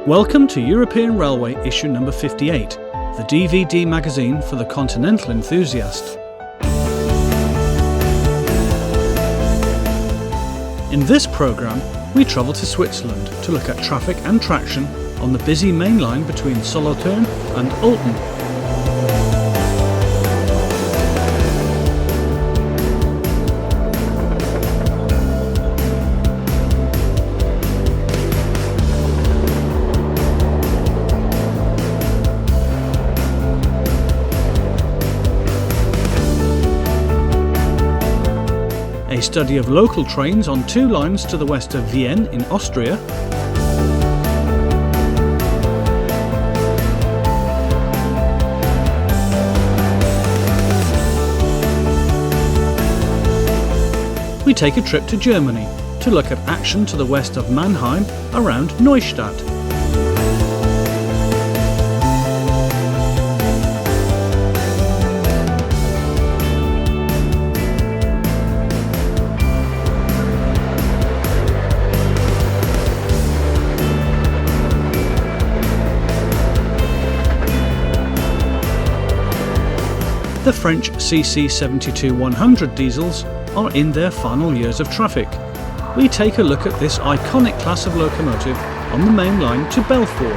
Welcome to European Railway issue number 58, the DVD magazine for the continental enthusiast. In this programme, we travel to Switzerland to look at traffic and traction on the busy main line between Solothurn and Olten. A study of local trains on two lines to the west of Vienna in Austria, we take a trip to Germany to look at action to the west of Mannheim around Neustadt. The French CC72-100 diesels are in their final years of traffic. We take a look at this iconic class of locomotive on the main line to Belfort.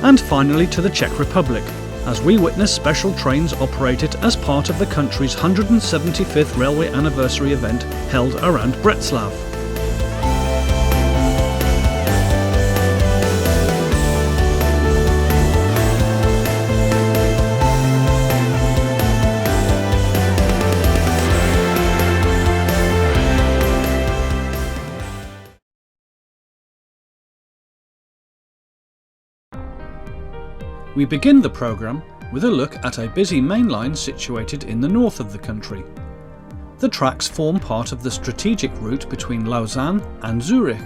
And finally to the Czech Republic, as we witness special trains operated as part of the country's 175th railway anniversary event held around Břeclav. We begin the programme with a look at a busy main line situated in the north of the country. The tracks form part of the strategic route between Lausanne and Zurich.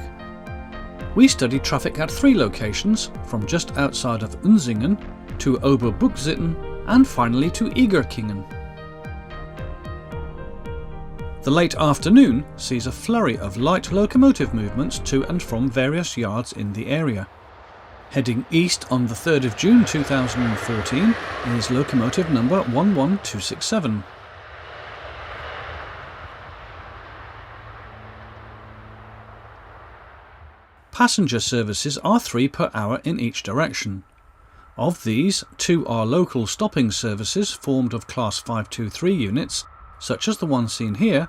We study traffic at three locations, from just outside of Oensingen to Oberbuchsitten and finally to Egerkingen. The late afternoon sees a flurry of light locomotive movements to and from various yards in the area. Heading east on the 3rd of June 2014 is locomotive number 11267. Passenger services are 3 per hour in each direction. Of these, 2 are local stopping services formed of Class 523 units, such as the one seen here,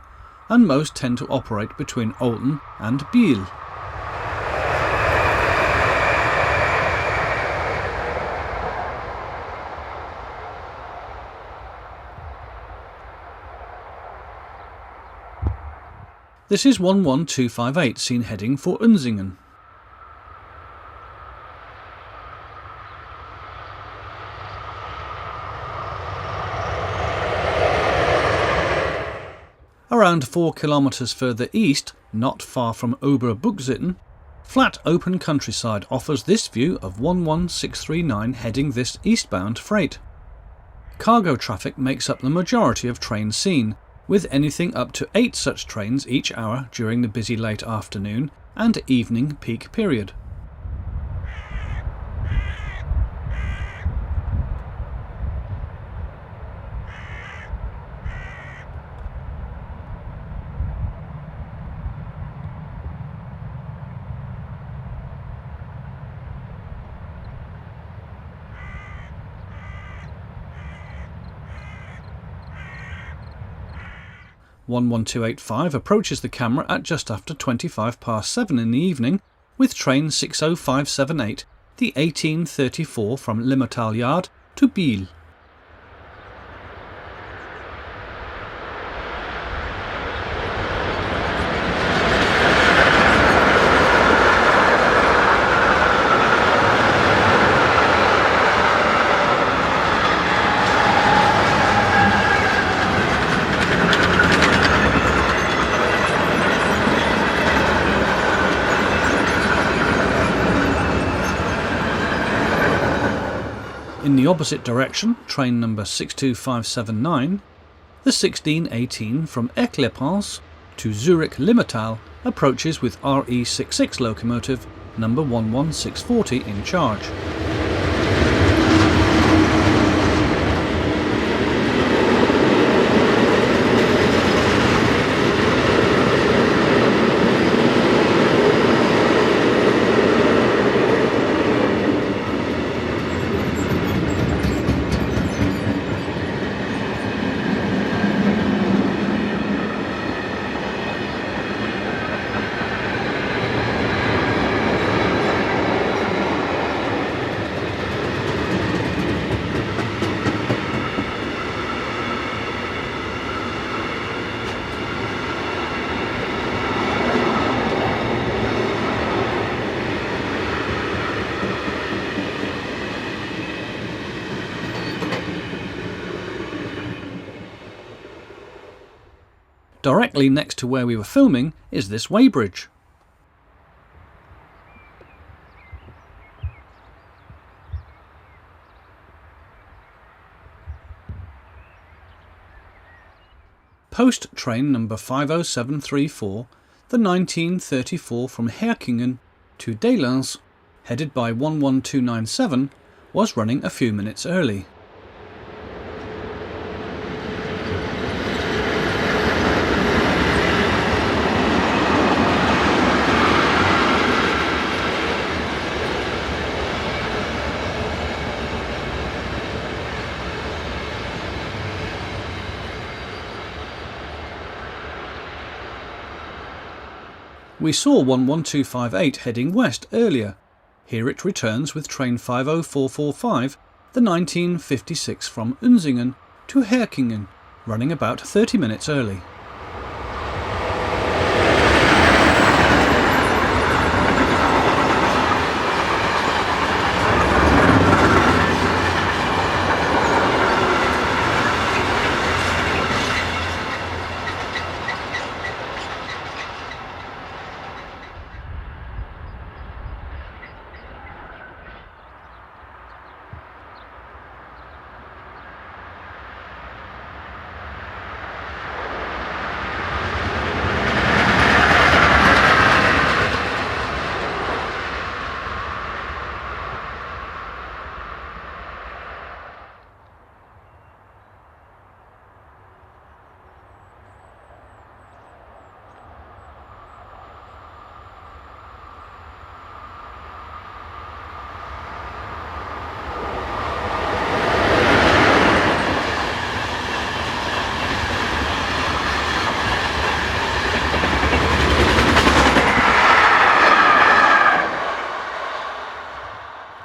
and most tend to operate between Olten and Biel. This is 11258 seen heading for Oensingen. Around 4 kilometres further east, not far from Oberbuchsitten, flat open countryside offers this view of 11639 heading this eastbound freight. Cargo traffic makes up the majority of trains seen, with anything up to 8 such trains each hour during the busy late afternoon and evening peak period. (11285) approaches the camera at just after 7:25 in the evening with train 60578, the 1834 from Limmatal Yard to Biel. In the opposite direction, train number 62579, the 1618 from Aix-les-Pins to Zurich Limmattal approaches with RE66 locomotive number 11640 in charge. Directly next to where we were filming is this weighbridge. Post train number 50734, the 1934 from Egerkingen to Delens, headed by 11297, was running a few minutes early. We saw 11258 heading west earlier. Here it returns with train 50445, the 1956 from Oensingen to Egerkingen, running about 30 minutes early.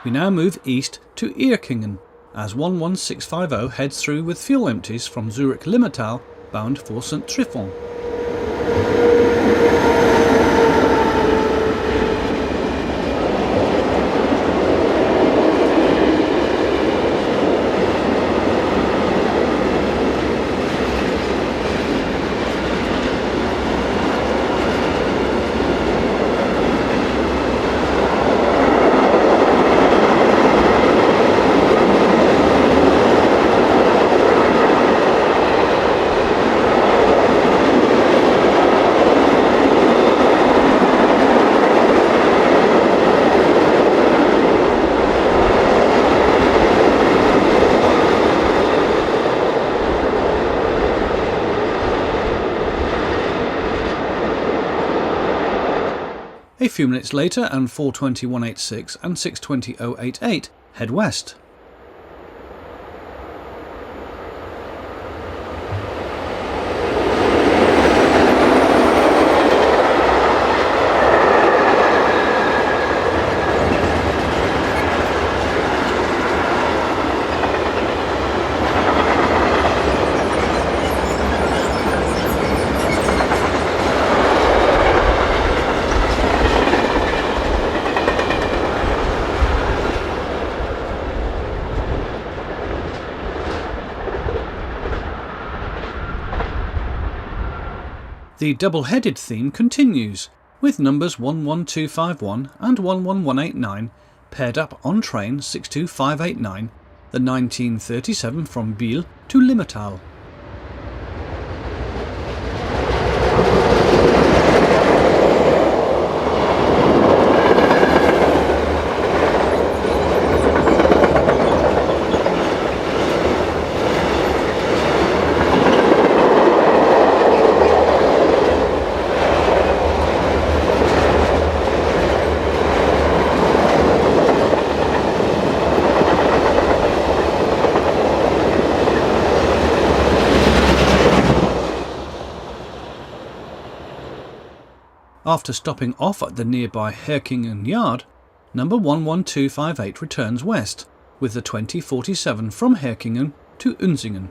We now move east to Egerkingen as 11650 heads through with fuel empties from Zurich Limmattal bound for St. Tryphon. A few minutes later, and 420-186 and 620-088 head west. The double-headed theme continues, with numbers 11251 and 11189 paired up on train 62589 the 1937 from Biel to Limmatal. After stopping off at the nearby Egerkingen yard, number 11258 returns west, with the 2047 from Egerkingen to Oensingen.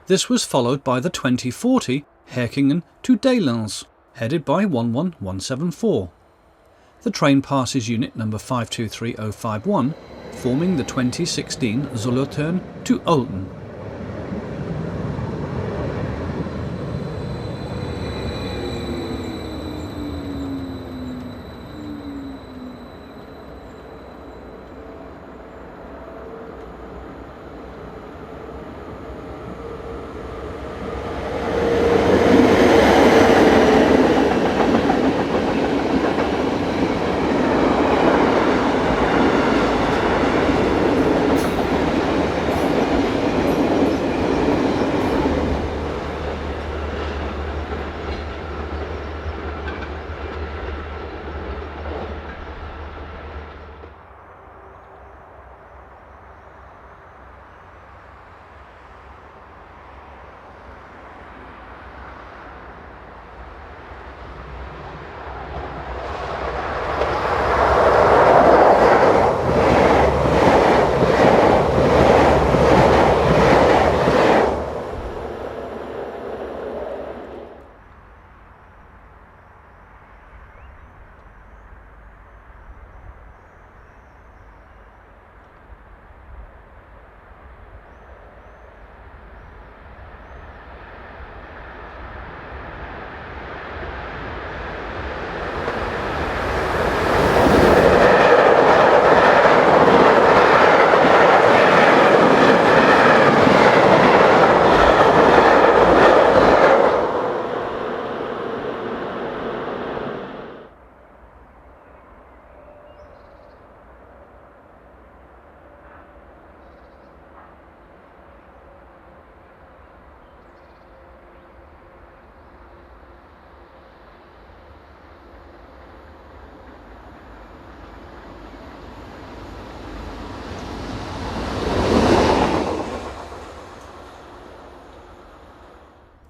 This was followed by the 2040 Egerkingen to Dahlens, headed by 11174. The train passes unit number 523051, forming the 2016 Solothurn to Olten.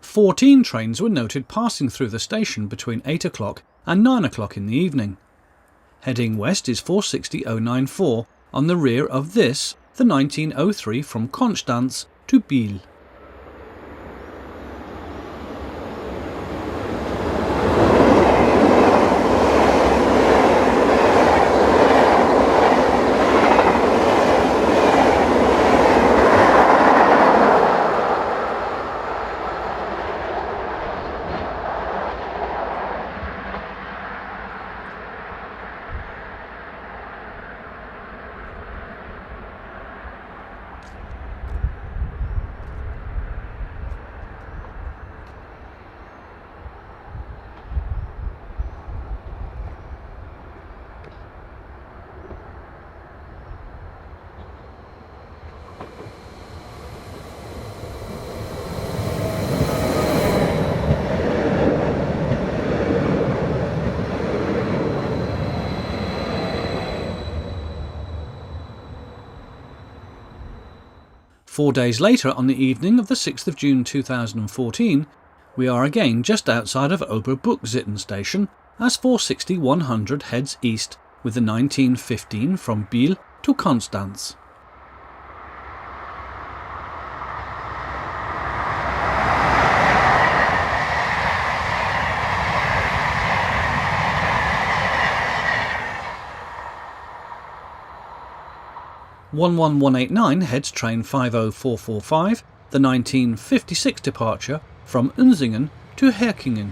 "14 trains were noted passing through the station between 8 o'clock and 9 o'clock in the evening. Heading west is 460094, on the rear of this, the 1903 from Konstanz to Biel. Four days later, on the evening of the 6th of June 2014, we are again just outside of Oberbuchsitten station as 460-100 heads east with the 1915 from Biel to Konstanz. 11189 heads train 50445, the 1956 departure from Oensingen to Egerkingen,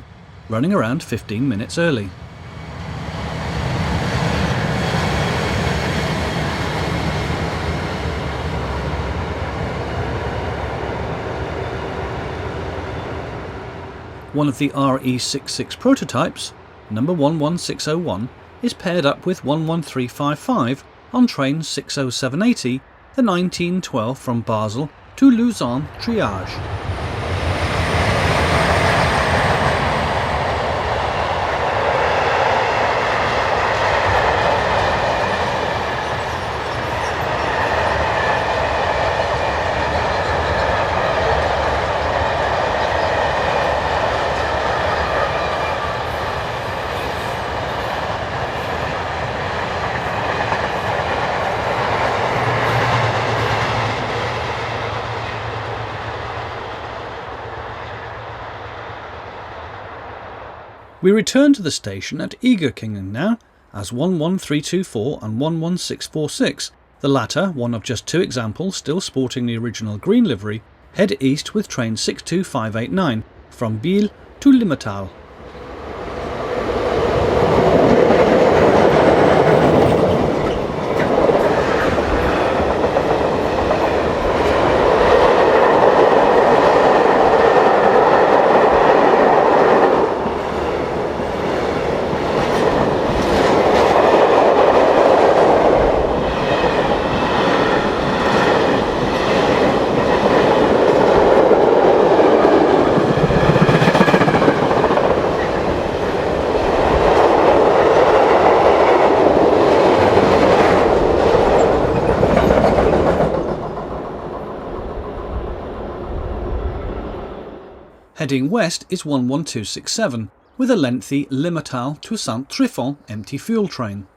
running around 15 minutes early. One of the RE66 prototypes, number 11601, is paired up with 11355 on train 60780, the 1912 from Basel to Lausanne Triage. We return to the station at Egerkingen now, as 11324 and 11646, the latter, one of just two examples still sporting the original green livery, head east with train 62589 from Biel to Limmatal. Heading west is 11267, with a lengthy Limmatal to Saint-Tryphon empty fuel train.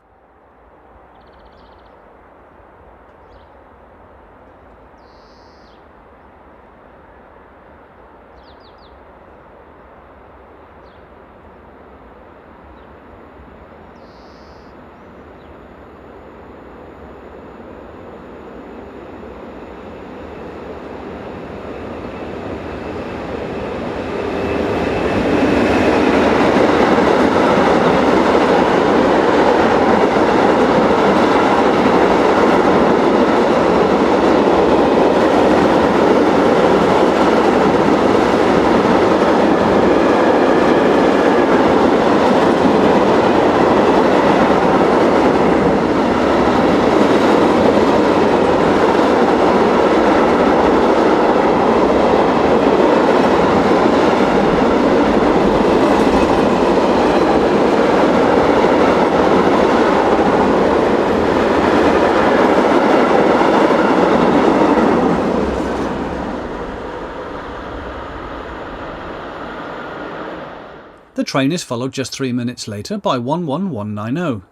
The train is followed just 3 minutes later by 11190.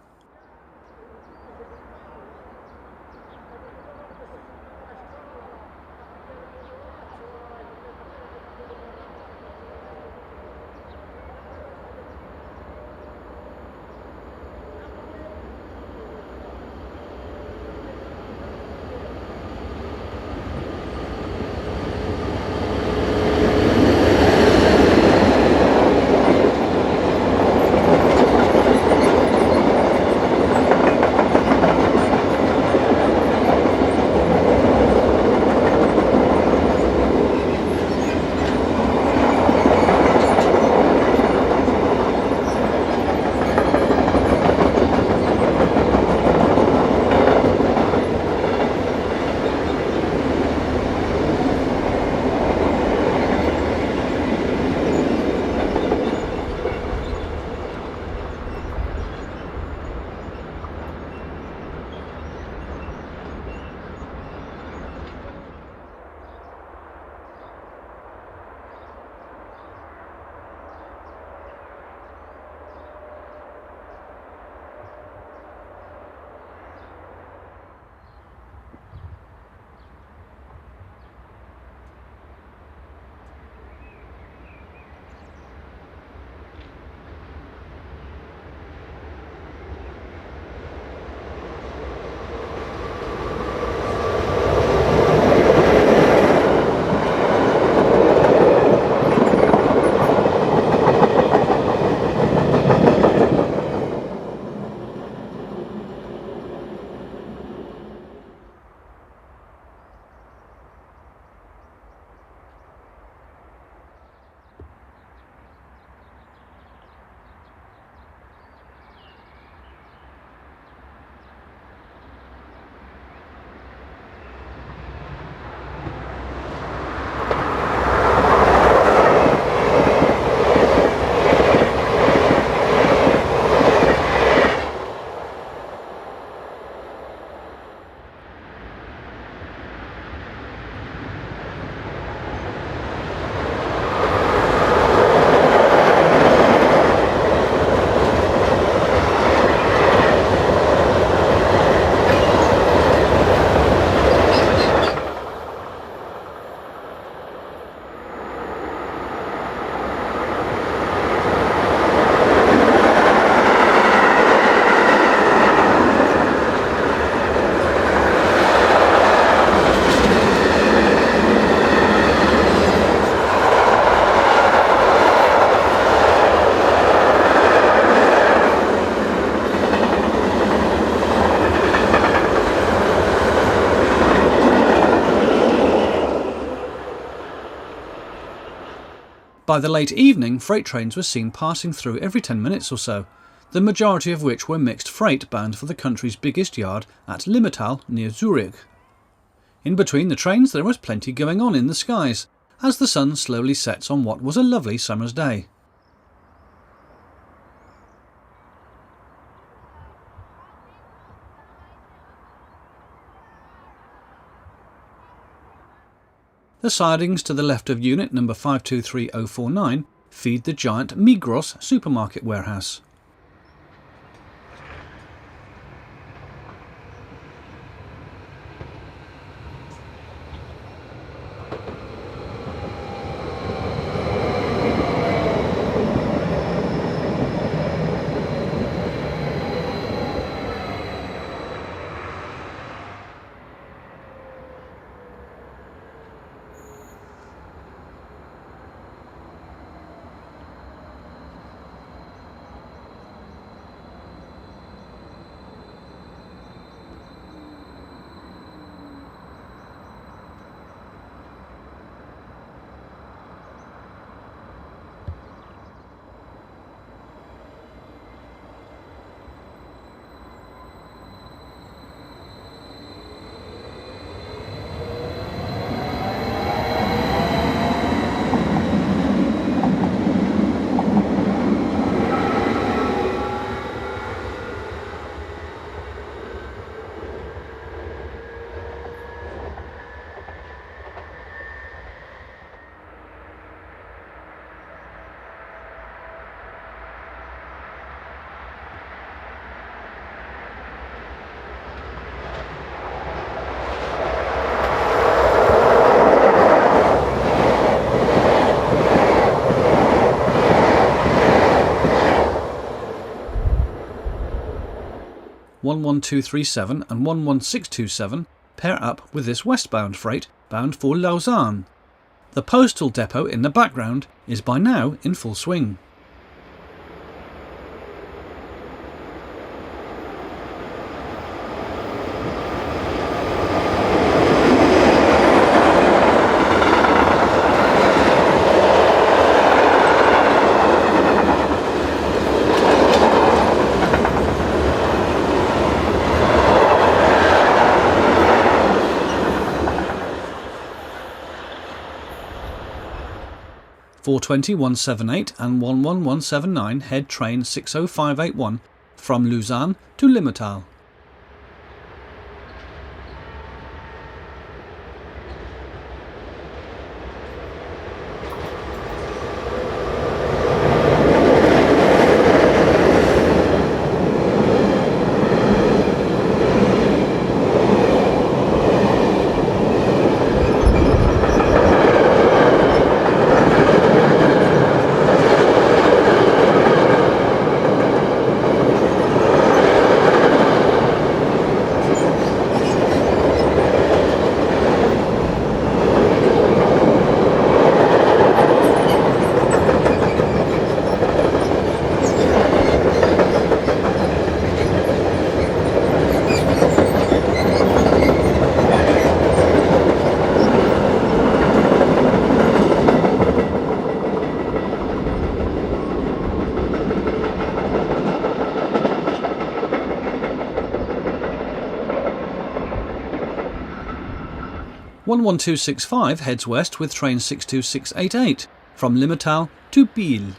By the late evening, freight trains were seen passing through every 10 minutes or so, the majority of which were mixed freight bound for the country's biggest yard at Limmatal near Zurich. In between the trains there was plenty going on in the skies, as the sun slowly sets on what was a lovely summer's day. The sidings to the left of unit number 523049 feed the giant Migros supermarket warehouse. (11237 and 11627) pair up with this westbound freight bound for Lausanne. The postal depot in the background is by now in full swing. (420-178 and 11179) head train 60581 from Lausanne to Limmatal. (11265) heads west with train 62688 from Limmatal to Biel.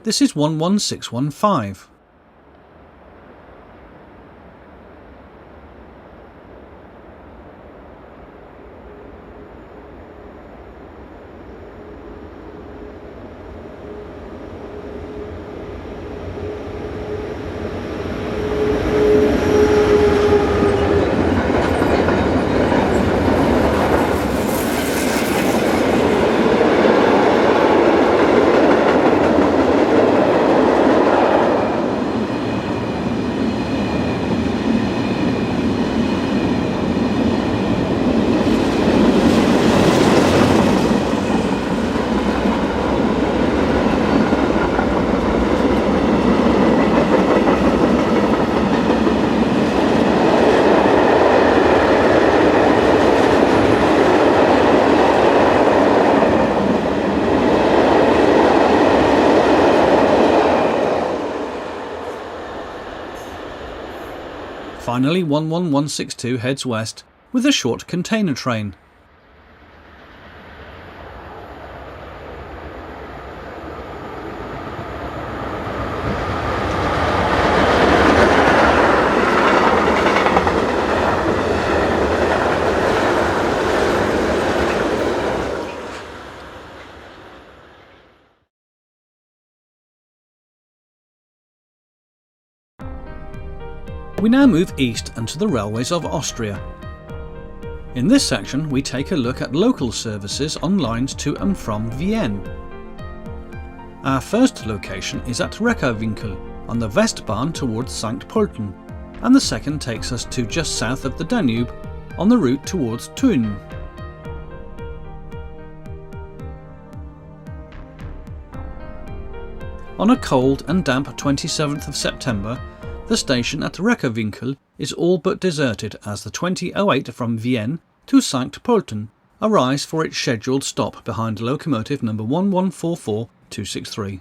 This is 11615. Finally, 11162 heads west with a short container train. We now move east and to the railways of Austria. In this section we take a look at local services on lines to and from Vienna. Our first location is at Reckerwinkel on the Westbahn towards St. Pölten, and the second takes us to just south of the Danube on the route towards Thun. On a cold and damp 27th of September, the station at Reckerwinkel is all but deserted as the 2008 from Vienna to St. Pölten arrives for its scheduled stop behind locomotive number 1144263.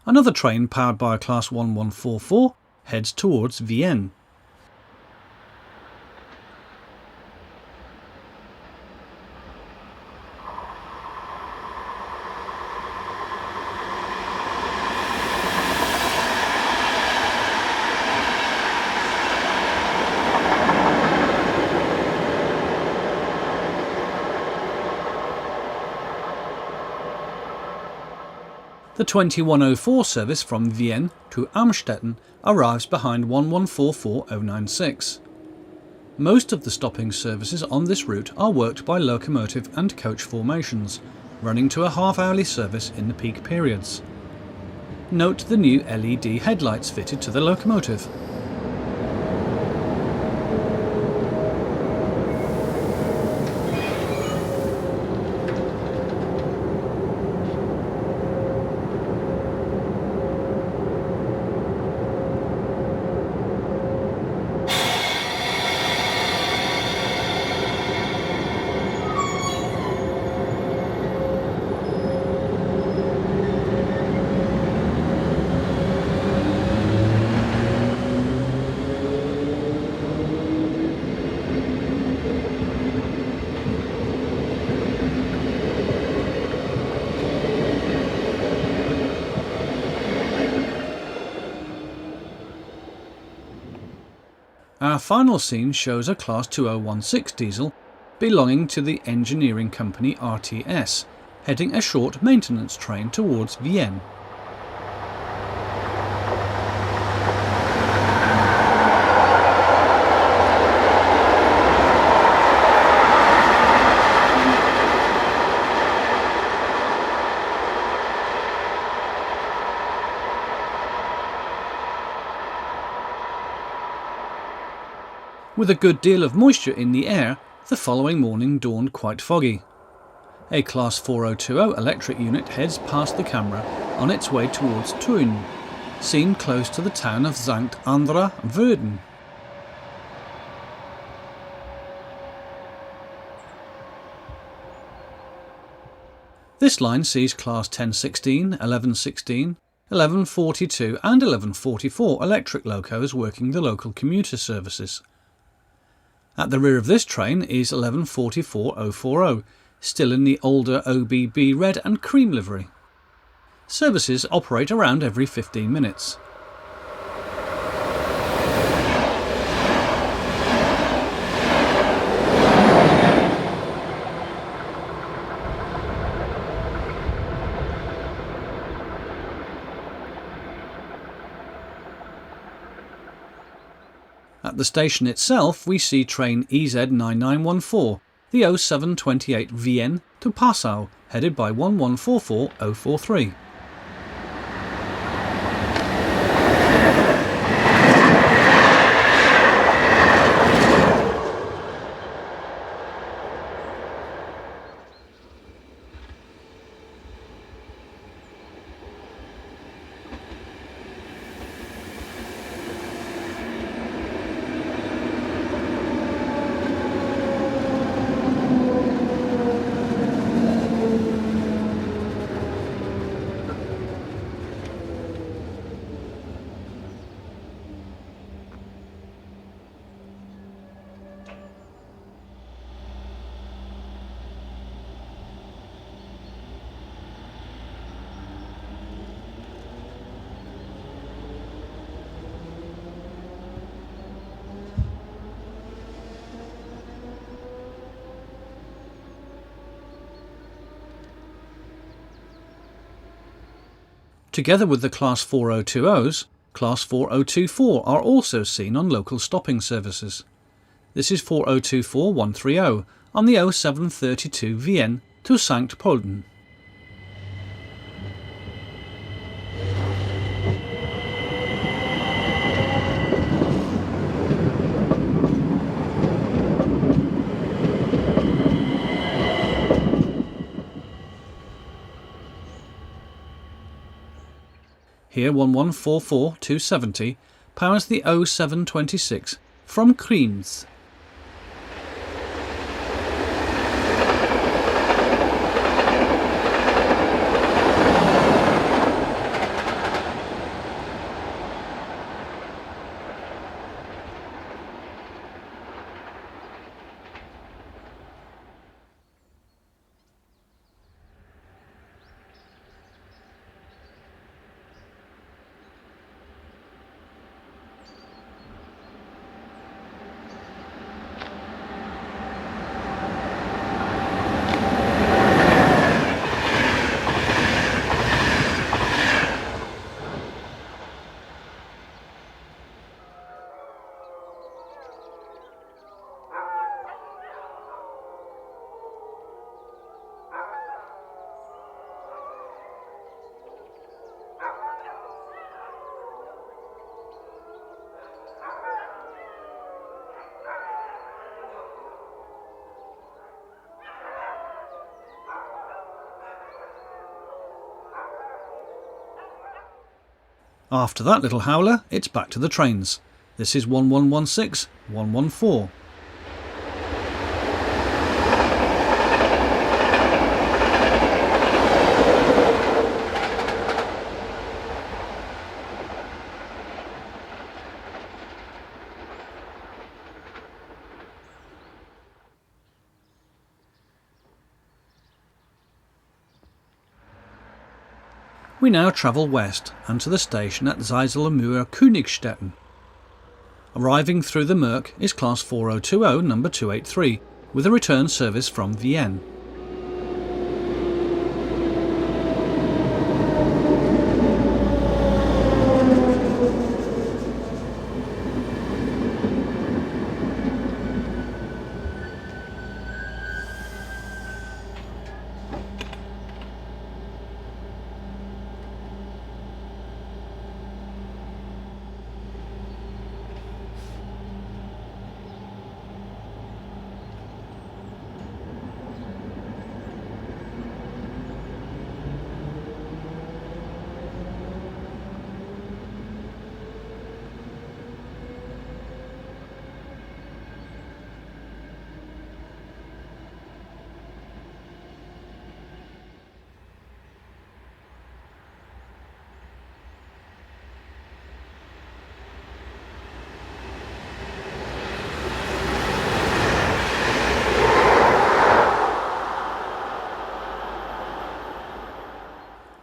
Another train powered by a Class 1144 heads towards Vienna. The 2104 service from Vienna to Amstetten arrives behind 1144096. Most of the stopping services on this route are worked by locomotive and coach formations, running to a half-hourly service in the peak periods. Note the new LED headlights fitted to the locomotive. our final scene shows a Class 2016 diesel belonging to the engineering company RTS, heading a short maintenance train towards Vienna. With a good deal of moisture in the air, the following morning dawned quite foggy. A Class 4020 electric unit heads past the camera on its way towards Thun, seen close to the town of St. Andra Würden. This line sees Class 1016, 1116, 1142 and 1144 electric locos working the local commuter services. At the rear of this train is 1144-040, still in the older OBB red and cream livery. Services operate around every 15 minutes. At the station itself we see train EZ9914, the 0728 Vienna to Passau, headed by 1144043. Together with the Class 4020s, Class 4024 are also seen on local stopping services. This is 4024-130 on the 0732 Vienna to St. Pölten. Here 1144-270 powers the 0726 from Kriens. After that little howler, it's back to the trains. This is 1116-114. We now travel west and to the station at Zeiselmühr Königstetten. Arriving through the Merck is Class 4020 number 283, with a return service from Vienna.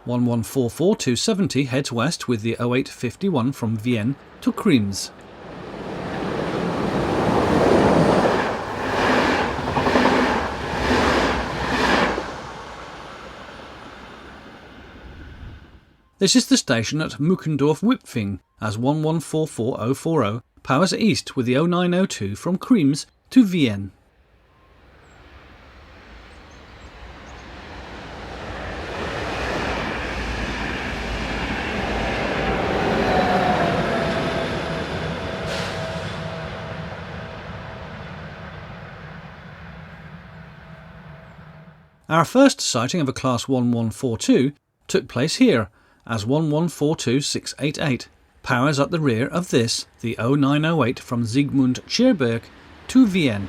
(1144-270) heads west with the 0851 from Vienna to Krems. This is the station at Muckendorf-Wipfing, as 1144040 powers east with the 0902 from Krems to Vienna. Our first sighting of a Class 1142 took place here, as 1142688 powers at the rear of this, the 0908 from Siegmund Tschierberg to Vienna.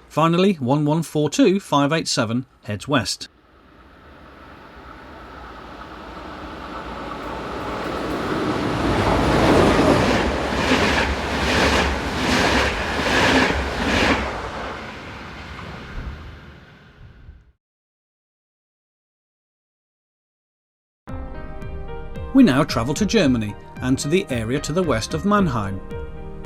Finally, 1142587 heads west. We now travel to Germany and to the area to the west of Mannheim.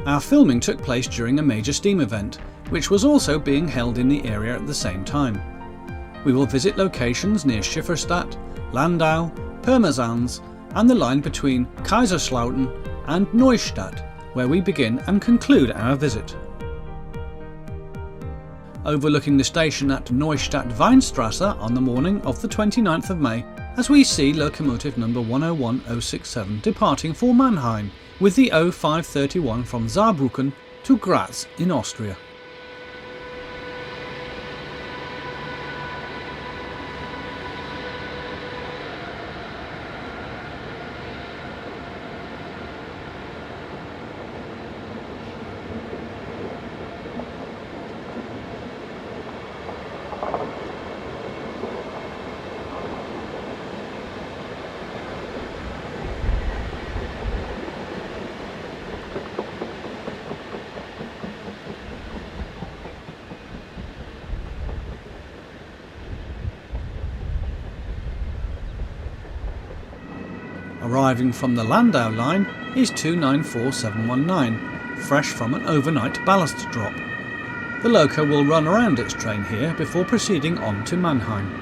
Our filming took place during a major steam event, which was also being held in the area at the same time. We will visit locations near Schifferstadt, Landau, Pirmasens, and the line between Kaiserslautern and Neustadt, where we begin and conclude our visit. Overlooking the station at Neustadt Weinstr on the morning of the 29th of May, as we see locomotive number 101067 departing for Mannheim with the 0531 from Saarbrücken to Graz in Austria. Arriving from the Landau line is 294719, fresh from an overnight ballast drop. The loco will run around its train here before proceeding on to Mannheim.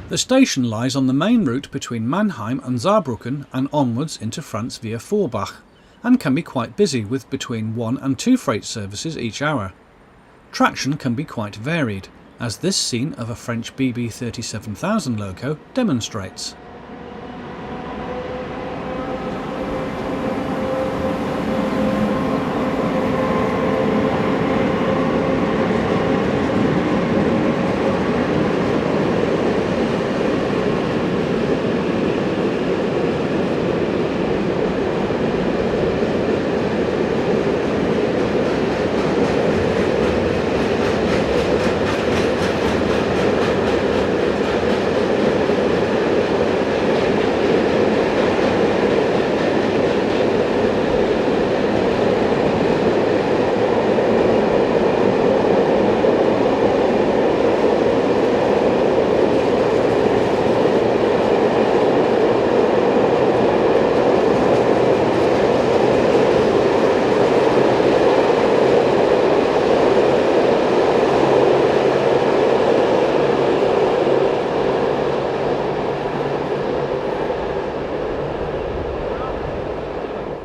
The station lies on the main route between Mannheim and Saarbrücken and onwards into France via Forbach, and can be quite busy with between 1 and 2 freight services each hour. Traction can be quite varied, as this scene of a French BB37000 loco demonstrates.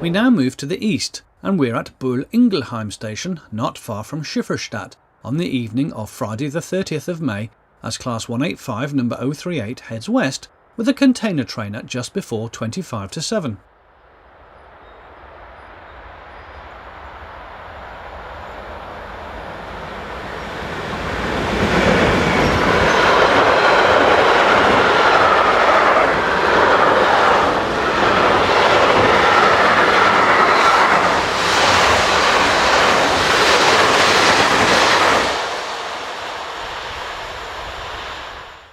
We now move to the east, and we're at Buhl-Ingelheim station, not far from Schifferstadt, on the evening of Friday the 30th of May, as Class 185 number 038 heads west with a container train at just before 25 to 7.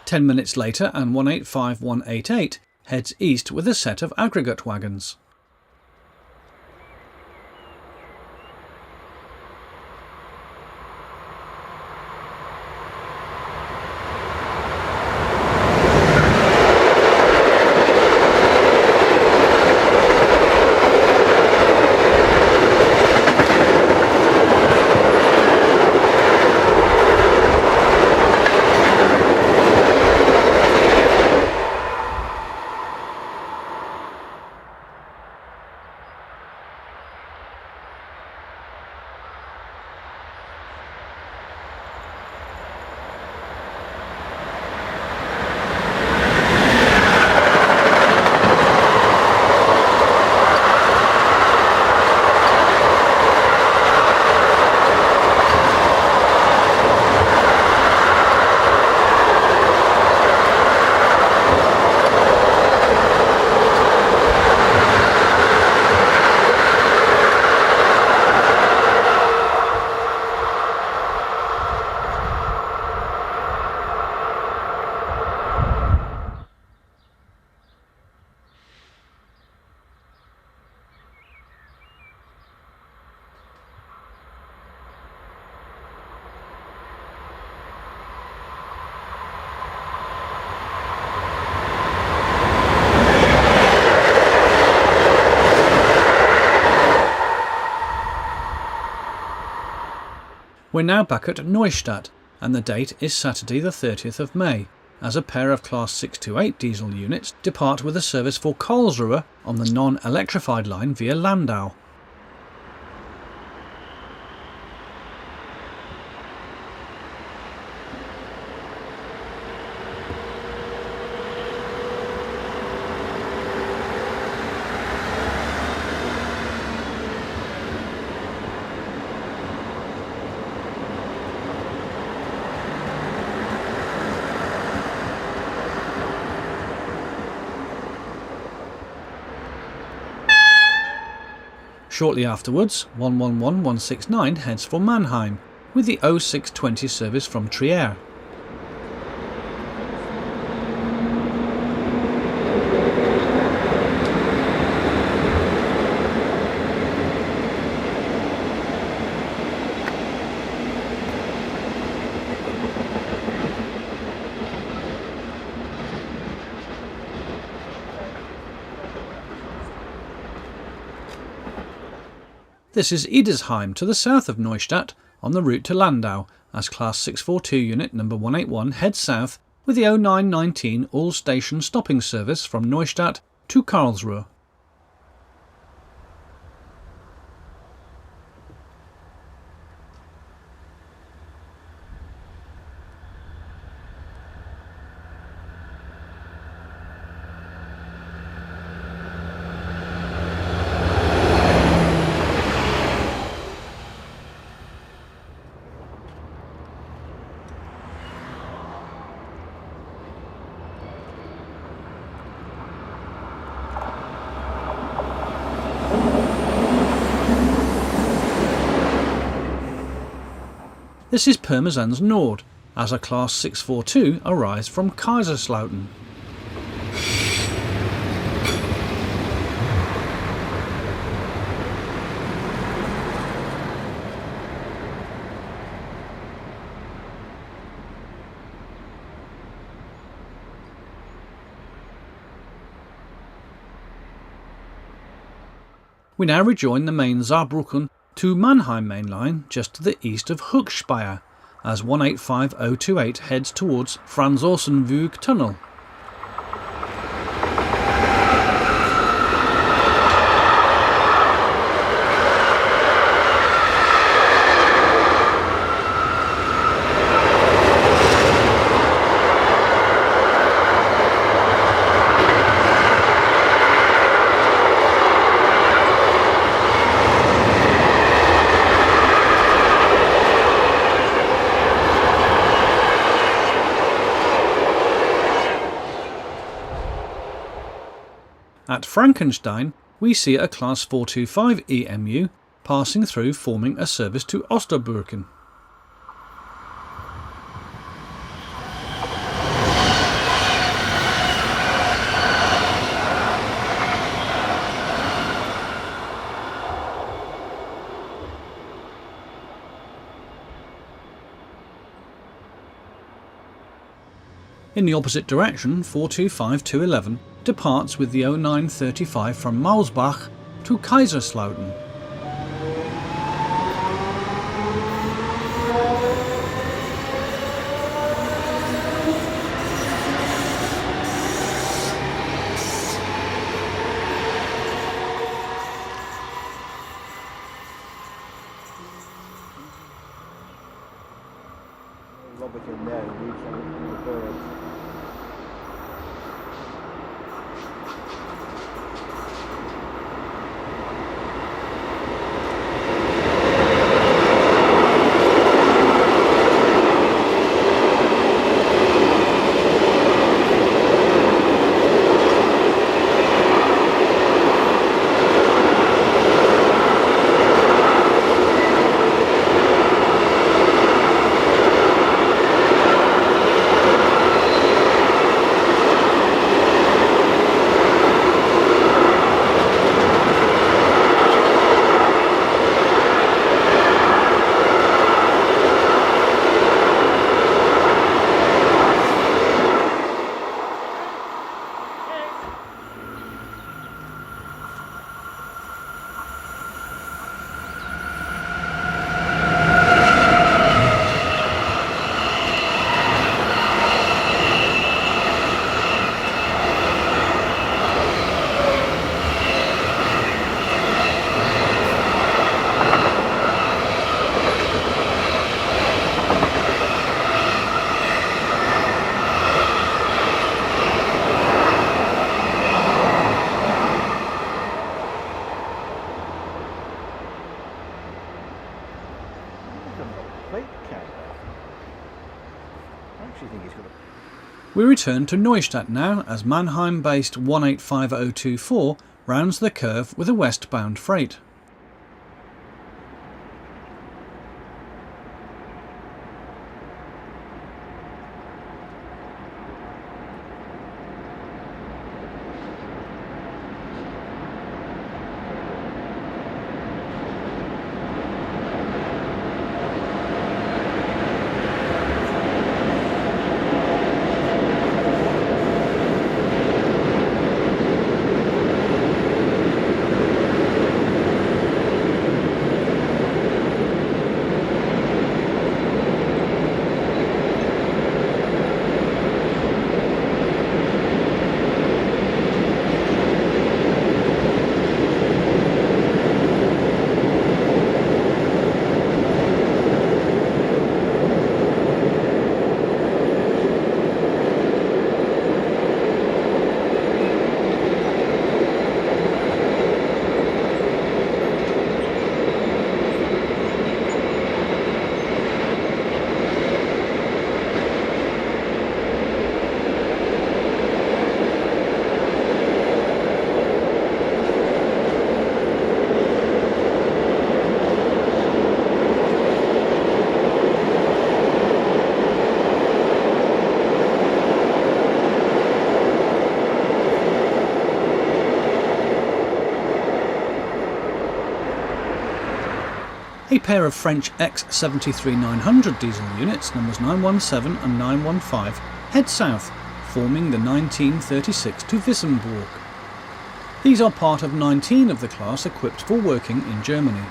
Ten minutes later, and 185188 heads east with a set of aggregate wagons. We're now back at Neustadt, and the date is Saturday the 30th of May, as a pair of Class 628 diesel units depart with a service for Karlsruhe on the non-electrified line via Landau. Shortly afterwards, 111169 heads for Mannheim, with the 0620 service from Trier. This is Idesheim to the south of Neustadt on the route to Landau, as Class 642 Unit number 181 heads south with the 0919 all-station stopping service from Neustadt to Karlsruhe. This is Pirmasens Nord, as a Class 642 arrives from Kaiserslautern. We now rejoin the main Saarbrücken to Mannheim mainline just to the east of Hochspeyer, as 185028 heads towards Franzosenweg Tunnel. At Frankenstein, we see a Class 425 EMU passing through, forming a service to Osterburken. In the opposite direction, 425-211 departs with the 0935 from Mausbach to Kaiserslautern. We return to Neustadt now, as Mannheim-based 185024 rounds the curve with a westbound freight. a pair of French X73900 diesel units, numbers 917 and 915, head south, forming the 1936 to Wissembourg. These are part of 19 of the class equipped for working in Germany.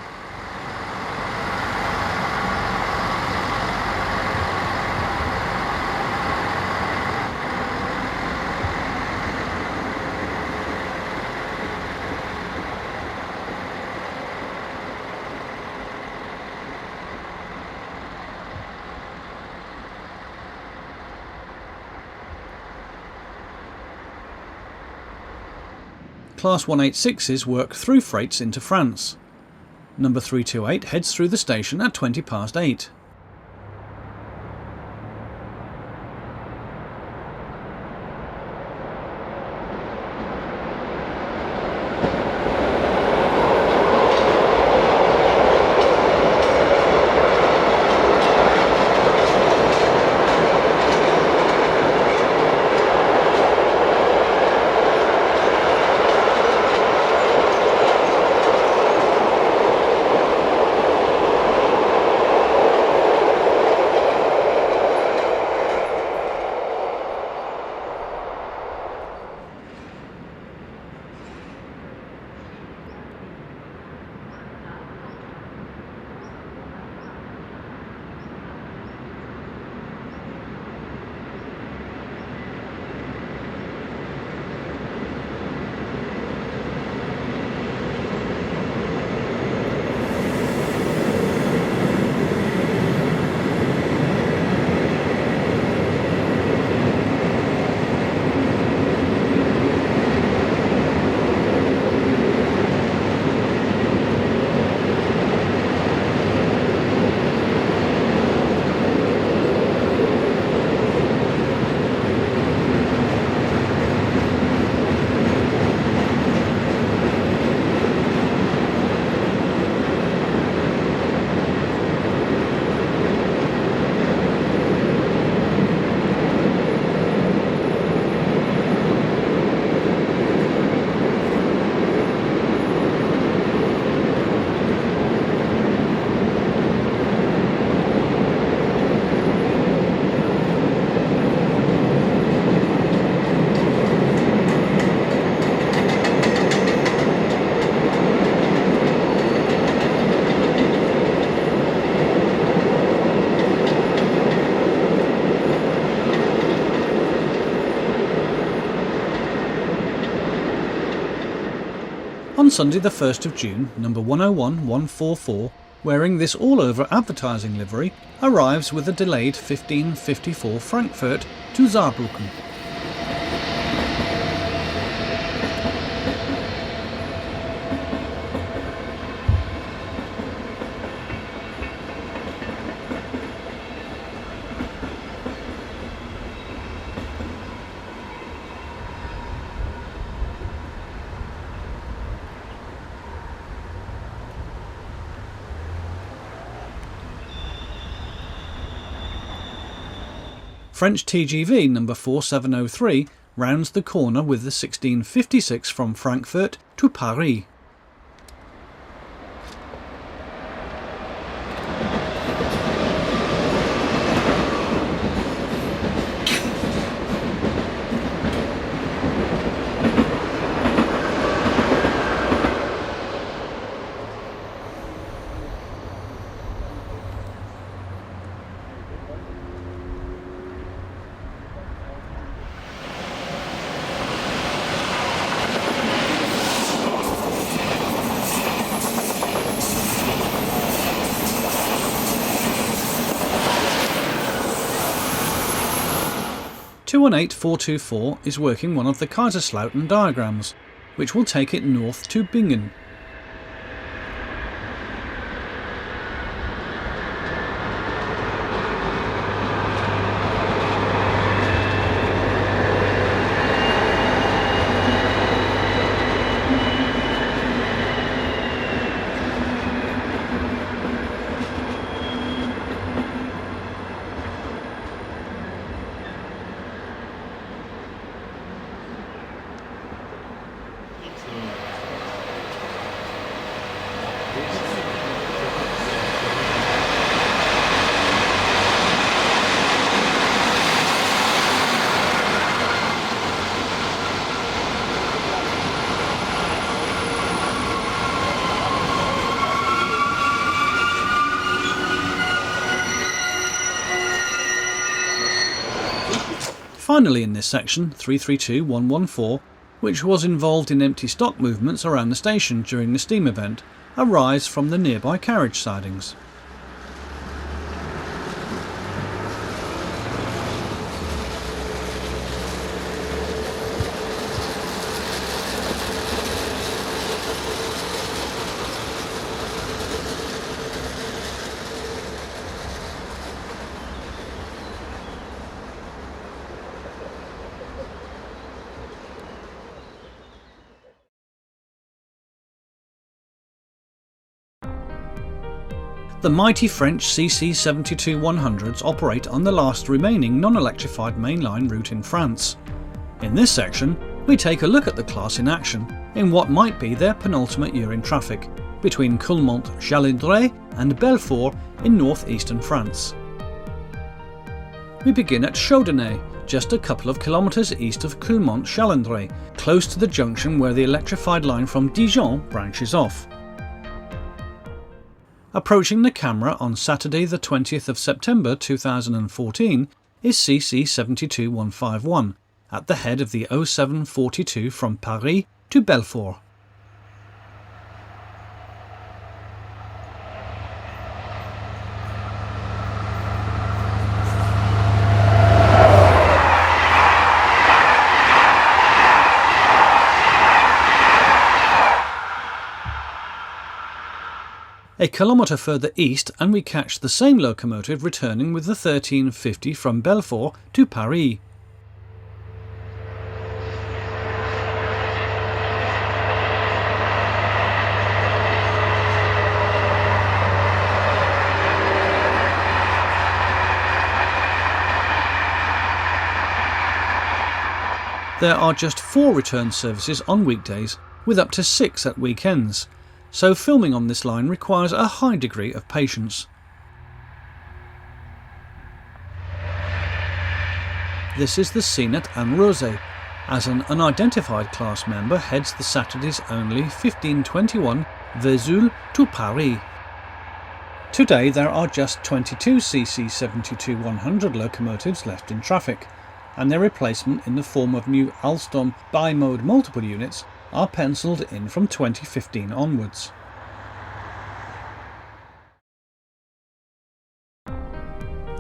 Class 186s work through freights into France. Number 328 heads through the station at 20 past 8. On Sunday the 1st of June, number 101144, wearing this all-over advertising livery, arrives with a delayed 1554 Frankfurt to Saarbrücken. French TGV number 4703 rounds the corner with the 1656 from Frankfurt to Paris. (218-424) is working one of the Kaiserslautern diagrams, which will take it north to Bingen. finally in this section, 332114, which was involved in empty stock movements around the station during the steam event, arise from the nearby carriage sidings. The mighty French CC72-100s operate on the last remaining non-electrified mainline route in France. In this section, we take a look at the class in action in what might be their penultimate year in traffic, between Coulmont-Chalindrey and Belfort in northeastern France. We begin at Chaudenay, just a couple of kilometres east of Coulmont-Chalindrey, close to the junction where the electrified line from Dijon branches off. Approaching the camera on Saturday the 20th of September 2014 is CC72151, at the head of the 0742 from Paris to Belfort. A kilometre further east and we catch the same locomotive returning with the 1350 from Belfort to Paris. There are just 4 return services on weekdays, with up to 6 at weekends, so filming on this line requires a high degree of patience. This is the scene at Anne-Rosay, as an unidentified class member heads the Saturday's only 1521 Vesoul to Paris. Today there are just 22 CC72-100 locomotives left in traffic, and their replacement in the form of new Alstom bi-mode multiple units are pencilled in from 2015 onwards.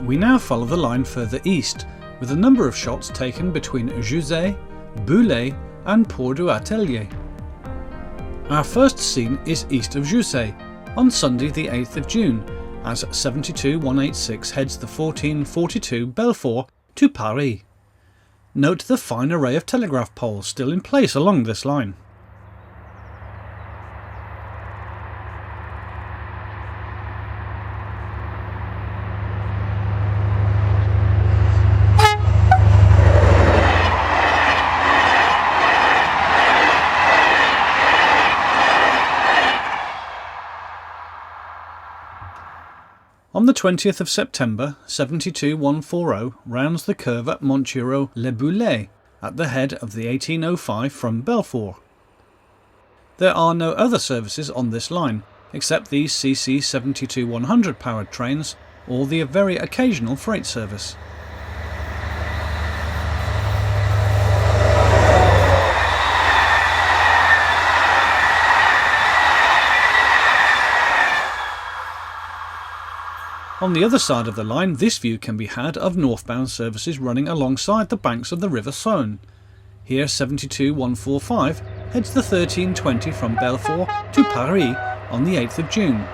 We now follow the line further east, with a number of shots taken between Jussey, Boulay and Port du Atelier. Our first scene is east of Jussey, on Sunday the 8th of June, as 72186 heads the 1442 Belfort to Paris. Note the fine array of telegraph poles still in place along this line. On the 20th of September, 72140 rounds the curve at Montgiro-le-Boulay, at the head of the 1805 from Belfort. There are no other services on this line, except these CC72-100 powered trains, or the very occasional freight service. On the other side of the line, this view can be had of northbound services running alongside the banks of the River Saône. Here 72145 heads the 1320 from Belfort to Paris on the 8th of June.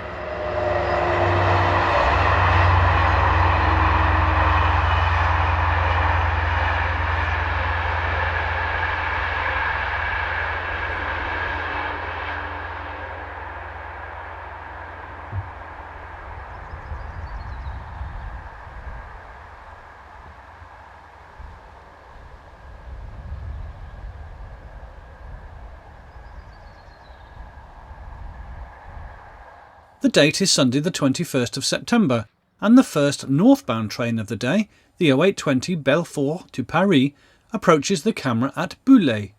The date is Sunday the 21st of September, and the first northbound train of the day, the 0820 Belfort to Paris, approaches the camera at Boulay.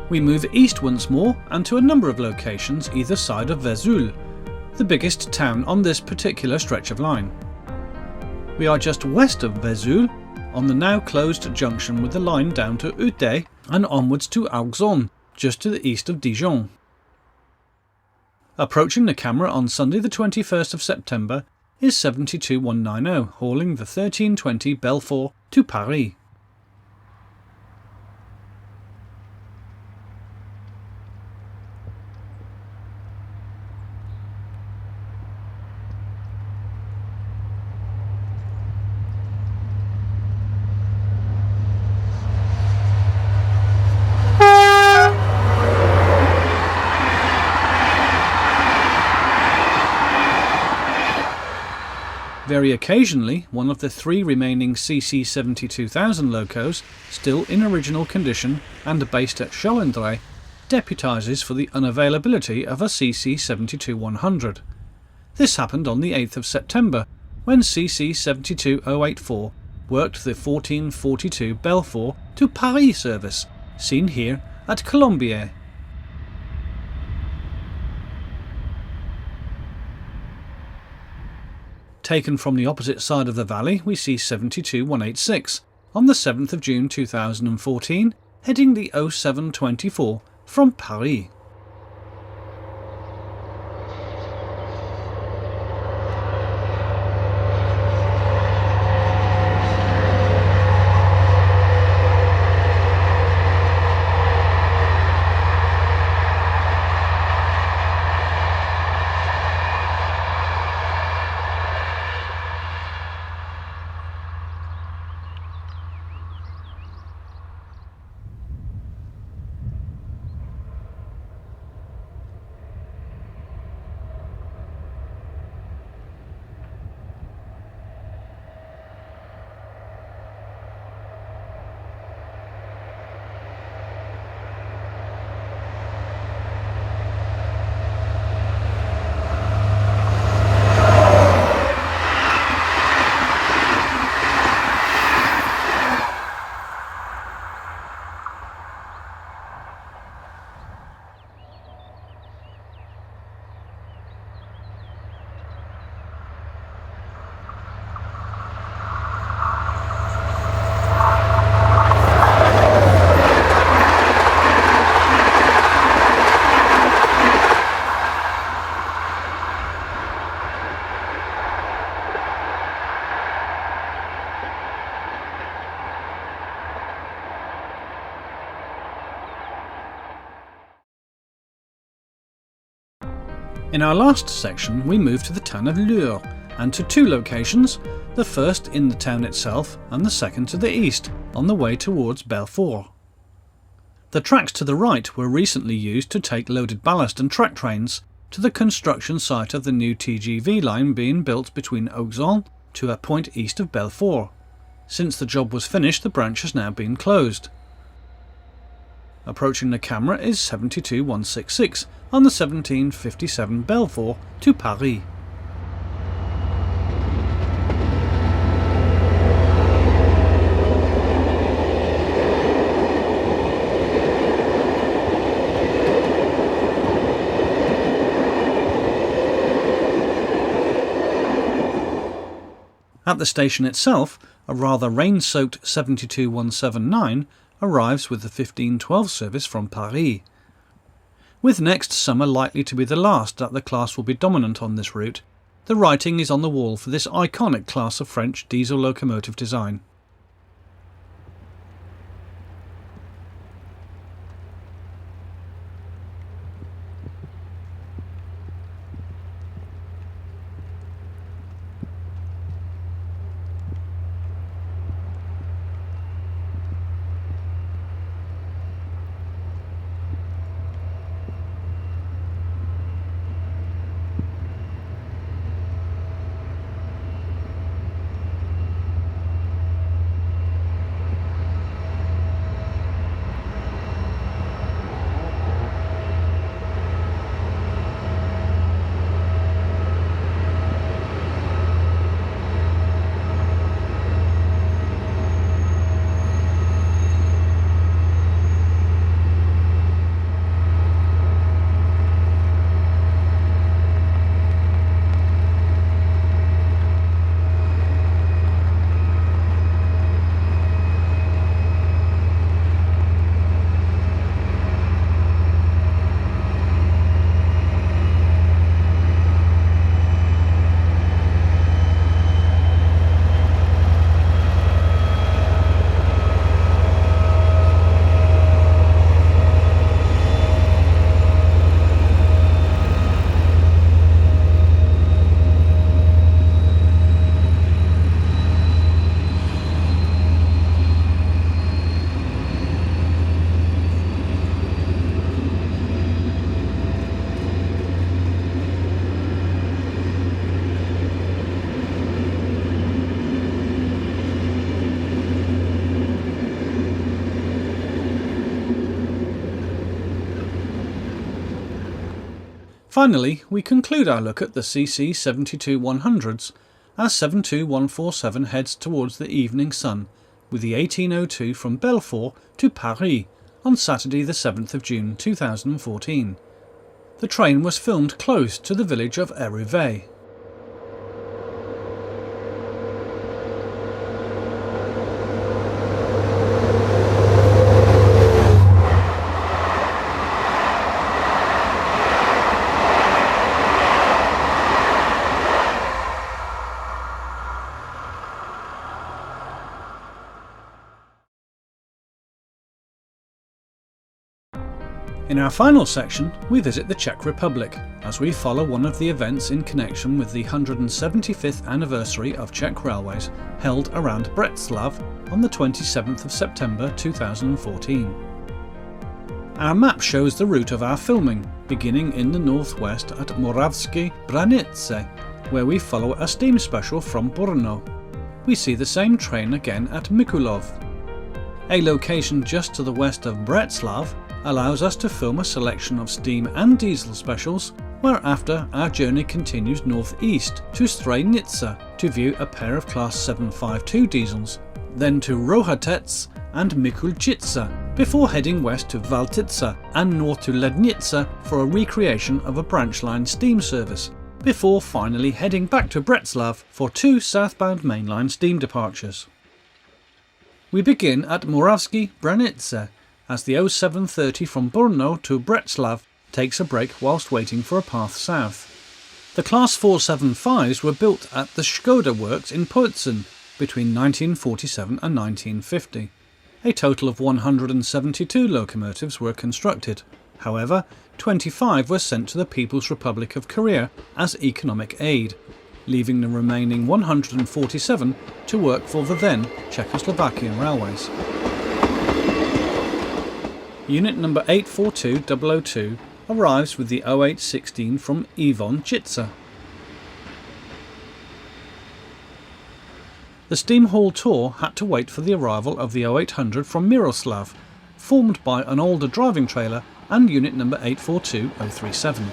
We move east once more and to a number of locations either side of Vesoul, the biggest town on this particular stretch of line. We are just west of Vesoul, on the now closed junction with the line down to Euté and onwards to Auxonne, just to the east of Dijon. Approaching the camera on Sunday the 21st of September is 72190, hauling the 1320 Belfort to Paris. Very occasionally, one of the 3 remaining CC 72000 locos, still in original condition and based at Cholendrey, deputises for the unavailability of a CC 72100. This happened on the 8th of September, when CC 72084 worked the 1442 Belfort to Paris service, seen here at Colombier. Taken from the opposite side of the valley, we see 72186 on the 7th of June 2014, heading the 0724 from Paris. In our last section we move to the town of Lure and to 2 locations, the first in the town itself and the second to the east, on the way towards Belfort. The tracks to the right were recently used to take loaded ballast and track trains to the construction site of the new TGV line being built between Auxonne to a point east of Belfort. Since the job was finished, the branch has now been closed. Approaching the camera is 72166 on the 1757 Belfort to Paris. At the station itself, a rather rain-soaked 72179 arrives with the 1512 service from Paris. With next summer likely to be the last that the class will be dominant on this route, the writing is on the wall for this iconic class of French diesel locomotive design. Finally, we conclude our look at the CC 72100s as 72147 heads towards the evening sun with the 1802 from Belfort to Paris on Saturday the 7th of June 2014. The train was filmed close to the village of Eruve. In our final section, we visit the Czech Republic as we follow one of the events in connection with the 175th anniversary of Czech Railways held around Břeclav on the 27th of September 2014. Our map shows the route of our filming, beginning in the northwest at Moravské Branice, where we follow a steam special from Brno. We see the same train again at Mikulov. A location just to the west of Břeclav allows us to film a selection of steam and diesel specials, whereafter our journey continues northeast to Strejnice to view a pair of Class 752 diesels, then to Rohatec and Mikulčice, before heading west to Valtice and north to Lednice for a recreation of a branch line steam service, before finally heading back to Břeclav for 2 southbound mainline steam departures. We begin at Moravské Branice, as the 0730 from Brno to Břeclav takes a break whilst waiting for a path south. The Class 475s were built at the Škoda works in Olten between 1947 and 1950. A total of 172 locomotives were constructed. However, 25 were sent to the People's Republic of Korea as economic aid, leaving the remaining 147 to work for the then Czechoslovakian Railways. Unit number 842002 arrives with the 0816 from Ivančice. The steam hall tour had to wait for the arrival of the 0800 from Miroslav, formed by an older driving trailer and unit number 842037.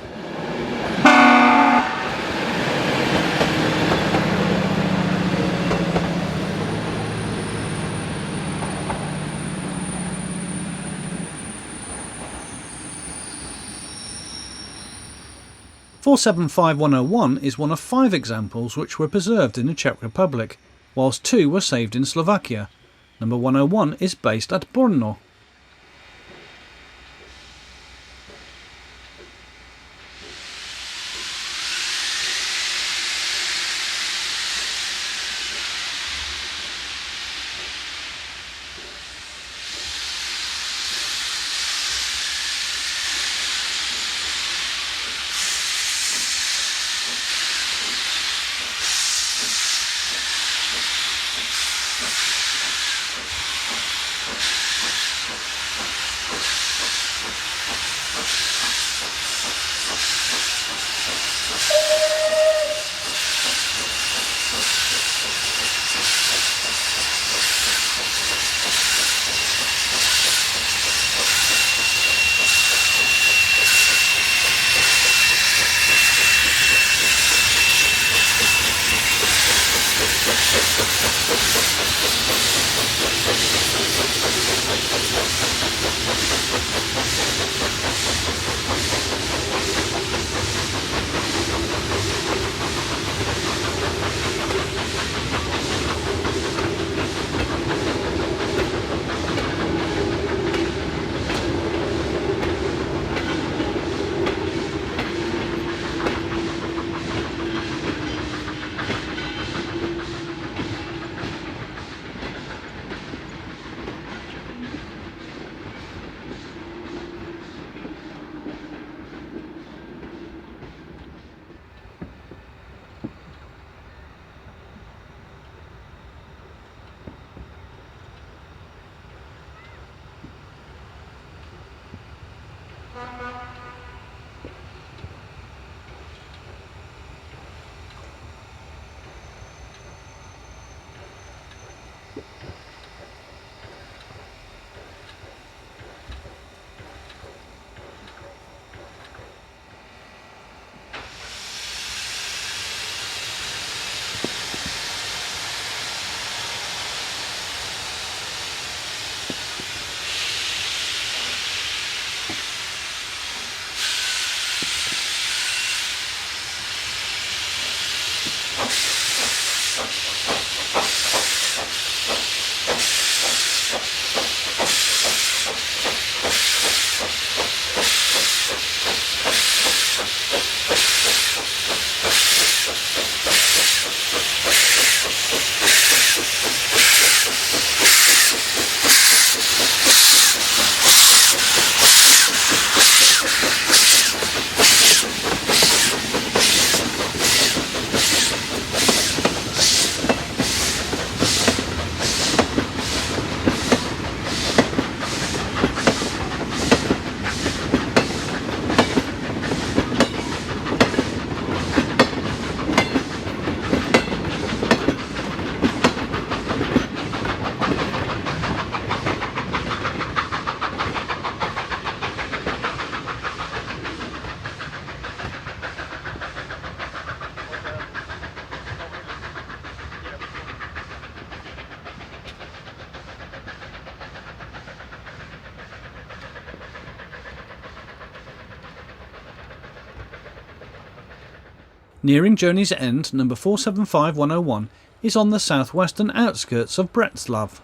(475-101) is one of 5 examples which were preserved in the Czech Republic, whilst 2 were saved in Slovakia. Number 101 is based at Brno. Nearing journey's end, number 475101 is on the southwestern outskirts of Břeclav.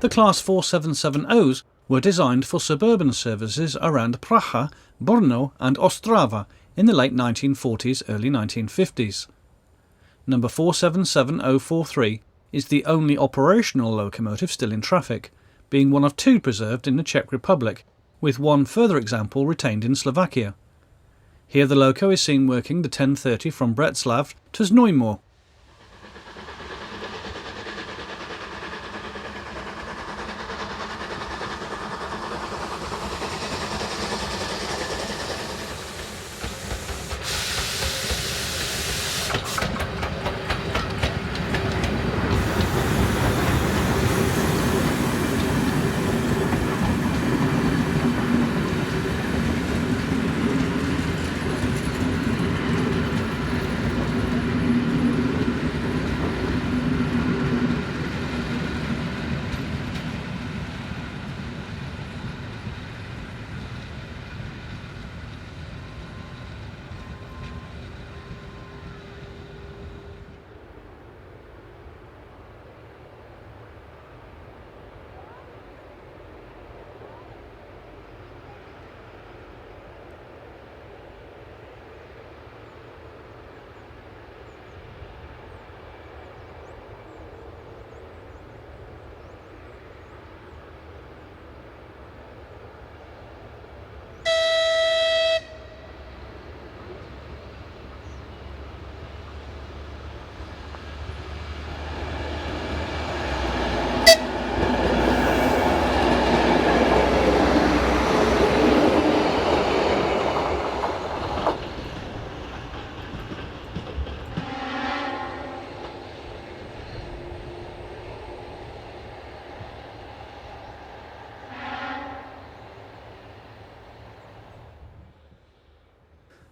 The Class 4770s were designed for suburban services around Praha, Brno and Ostrava in the late 1940s, early 1950s. Number 477043 is the only operational locomotive still in traffic, being one of two preserved in the Czech Republic, with one further example retained in Slovakia. Here the loco is seen working the 1030 from Břeclav to Znojmo.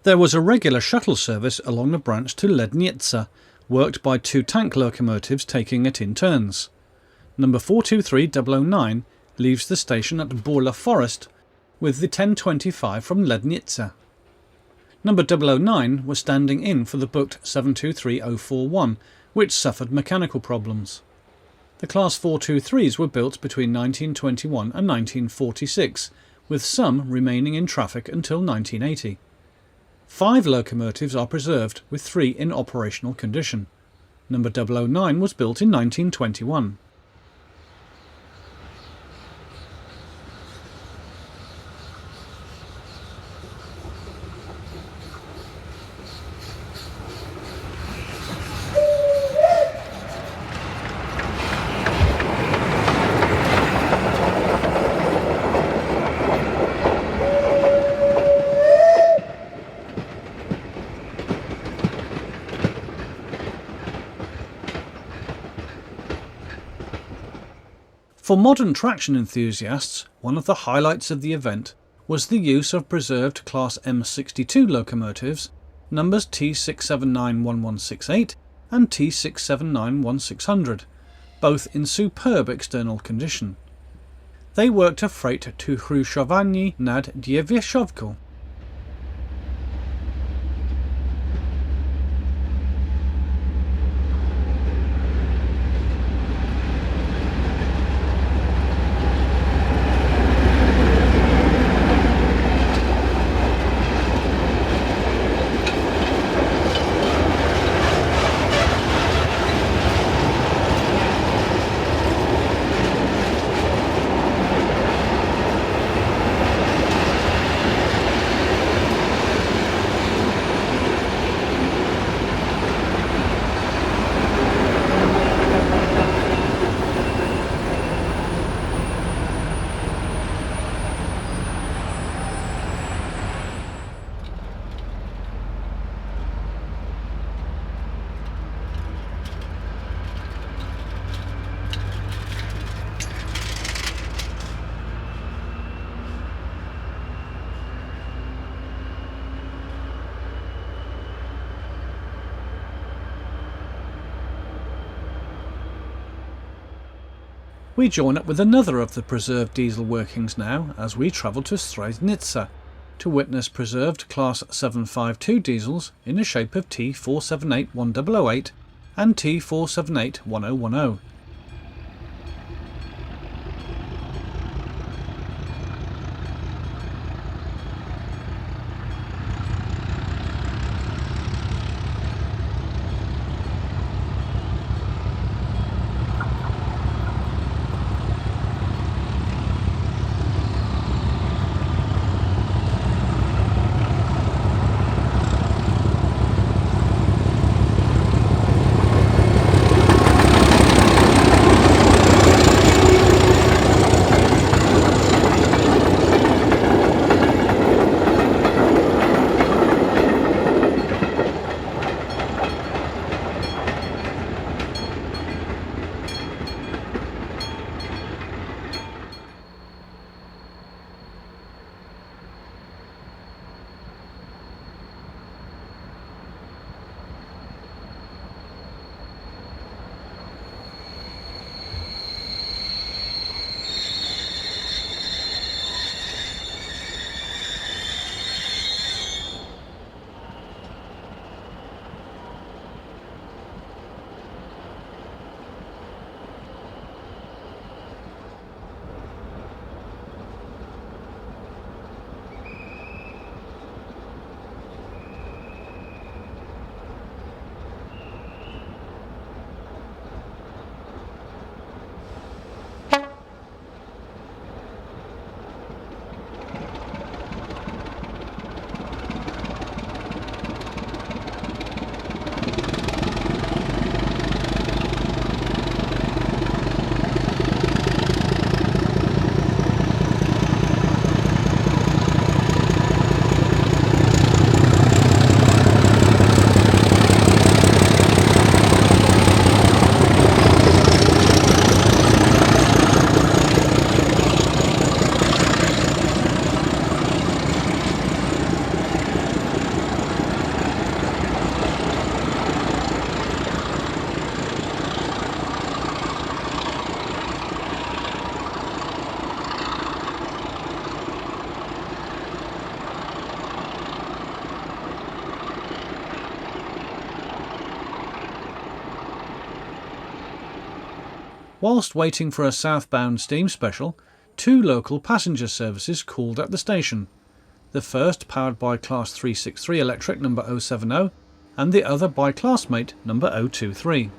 There was a regular shuttle service along the branch to Lednica, worked by two tank locomotives taking it in turns. Number 423009 leaves the station at Borla Forest with the 1025 from Lednica. Number 009 was standing in for the booked 723041, which suffered mechanical problems. The Class 423s were built between 1921 and 1946, with some remaining in traffic until 1980. 5 locomotives are preserved, with 3 in operational condition. Number 009 was built in 1921. For modern traction enthusiasts, one of the highlights of the event was the use of preserved Class M62 locomotives, numbers T6791168 and T6791600, both in superb external condition. They worked a freight to Hrušovany nad Děvěšovkou. We join up with another of the preserved diesel workings now as we travel to Strzelnica to witness preserved Class 752 diesels in the shape of T4781008 and T4781010. Whilst waiting for a southbound steam special, two local passenger services called at the station. The first powered by Class 363 electric number 070 and the other by classmate number 023.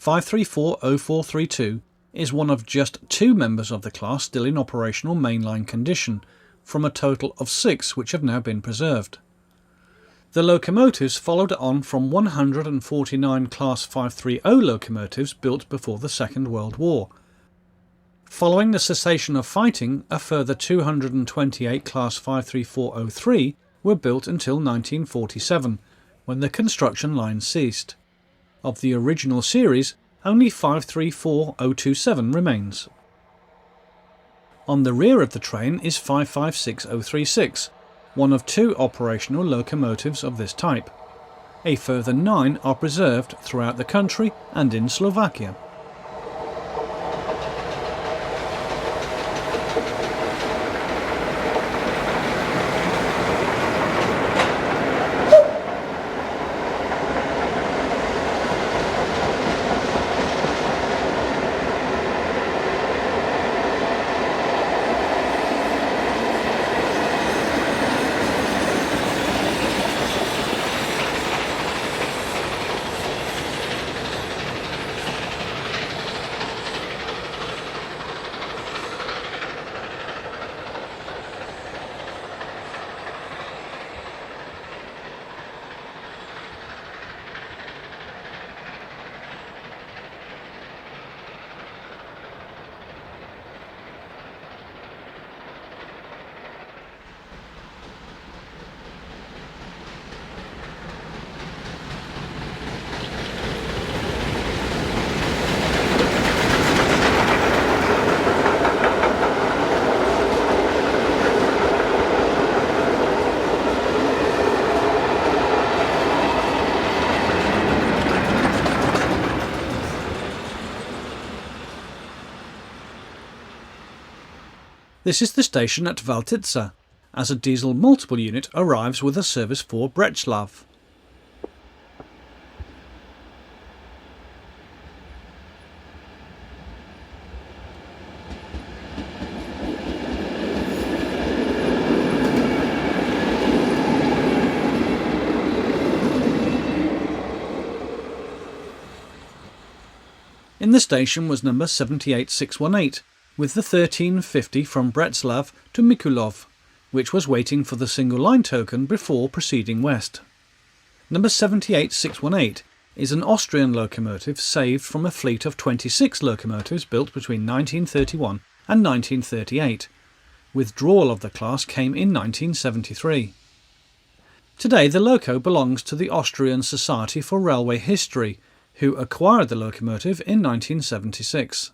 (5340432) is one of just 2 members of the class still in operational mainline condition, from a total of 6 which have now been preserved. The locomotives followed on from 149 Class 530 locomotives built before the Second World War. Following the cessation of fighting, a further 228 Class 53403 were built until 1947, when the construction line ceased. Of the original series, only 534027 remains. On the rear of the train is 556036, one of 2 operational locomotives of this type. A further 9 are preserved throughout the country and in Slovakia. This is the station at Valtice, as a diesel multiple unit arrives with a service for Břeclav. In the station was number 78618, with the 1350 from Břeclav to Mikulov, which was waiting for the single line token before proceeding west. Number 78618 is an Austrian locomotive saved from a fleet of 26 locomotives built between 1931 and 1938. Withdrawal of the class came in 1973. Today the loco belongs to the Austrian Society for Railway History, who acquired the locomotive in 1976.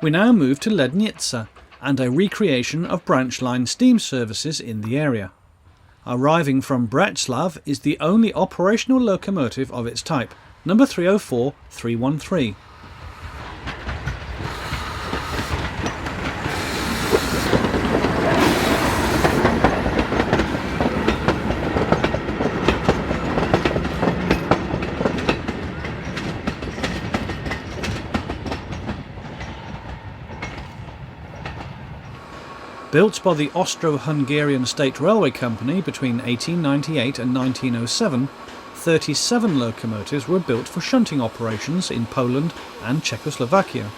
We now move to Lednice and a recreation of branch line steam services in the area. Arriving from Břeclav is the only operational locomotive of its type, number 304313. Built by the Austro-Hungarian State Railway Company between 1898 and 1907, 37 locomotives were built for shunting operations in Poland and Czechoslovakia.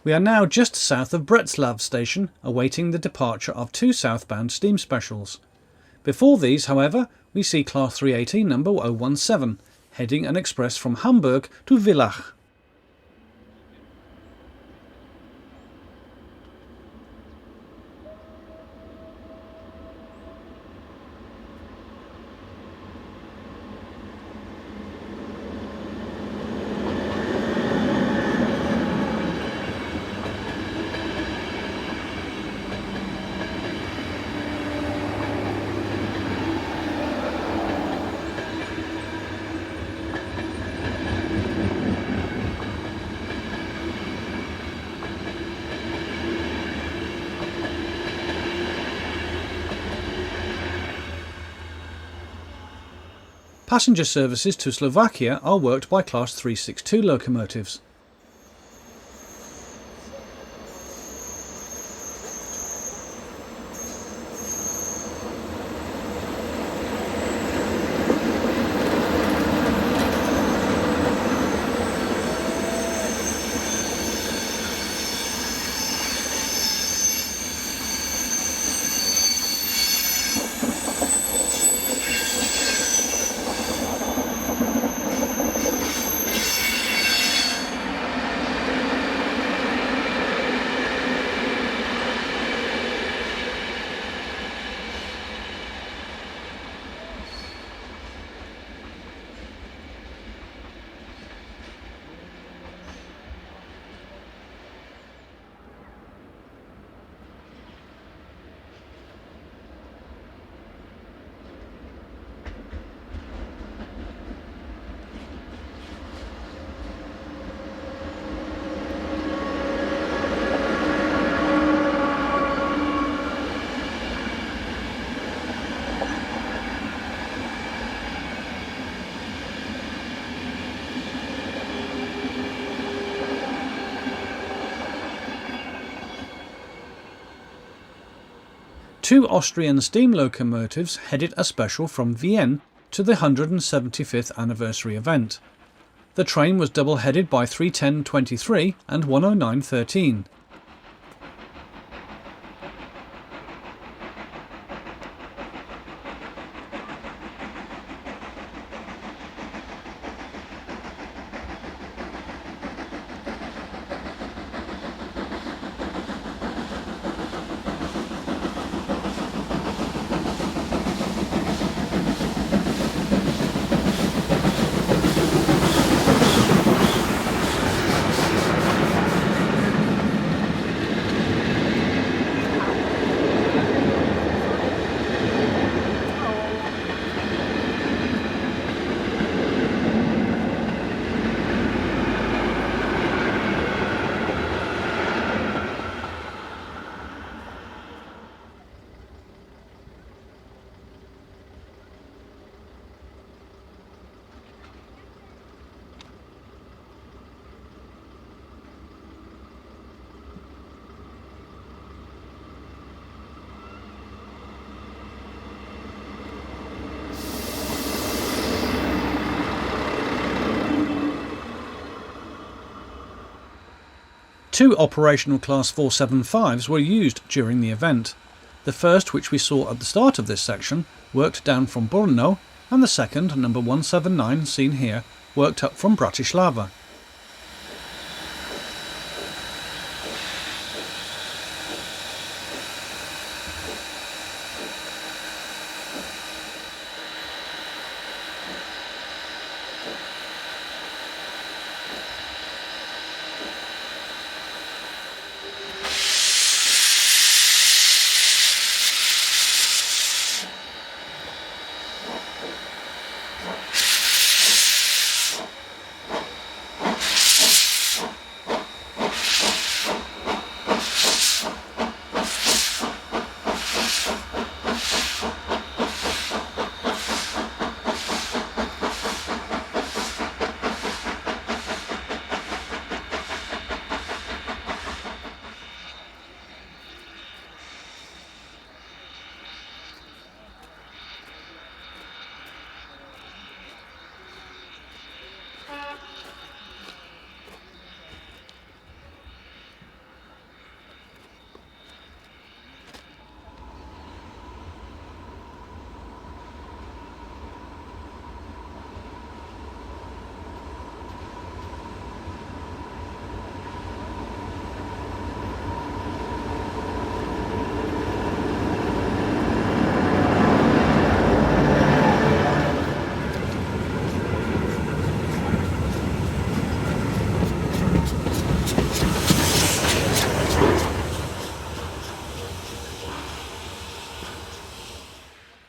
We are now just south of Bretslav station, awaiting the departure of 2 southbound steam specials. Before these, however, we see Class 318 number 017, heading an express from Hamburg to Villach. Passenger services to Slovakia are worked by Class 362 locomotives. Two Austrian steam locomotives headed a special from Wien to the 175th anniversary event. The train was double-headed by 310.23 and 109.13. Two operational Class 475s were used during the event. The first, which we saw at the start of this section, worked down from Brno, and the second, number 179, seen here, worked up from Bratislava.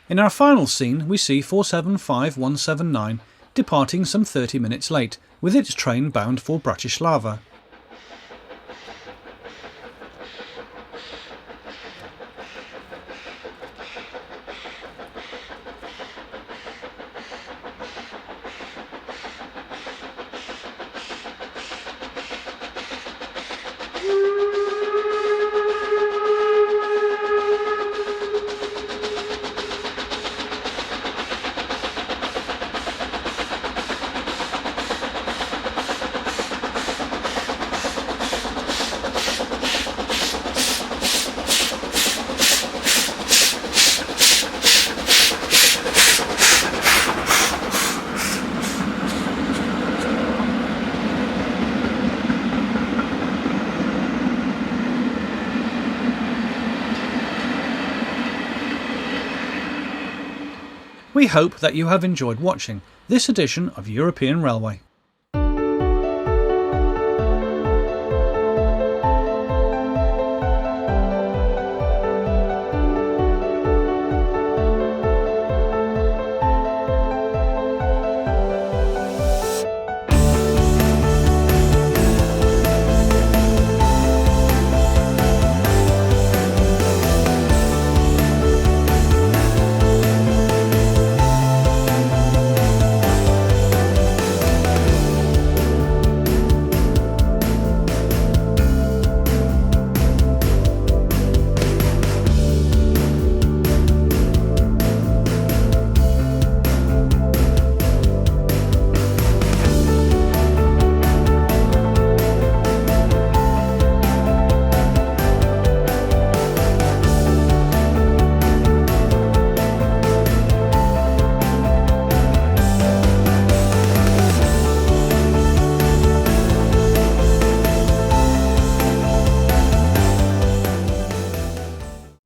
In our final scene we see 475179 departing some 30 minutes late, with its train bound for Bratislava. We hope that you have enjoyed watching this edition of European Railway.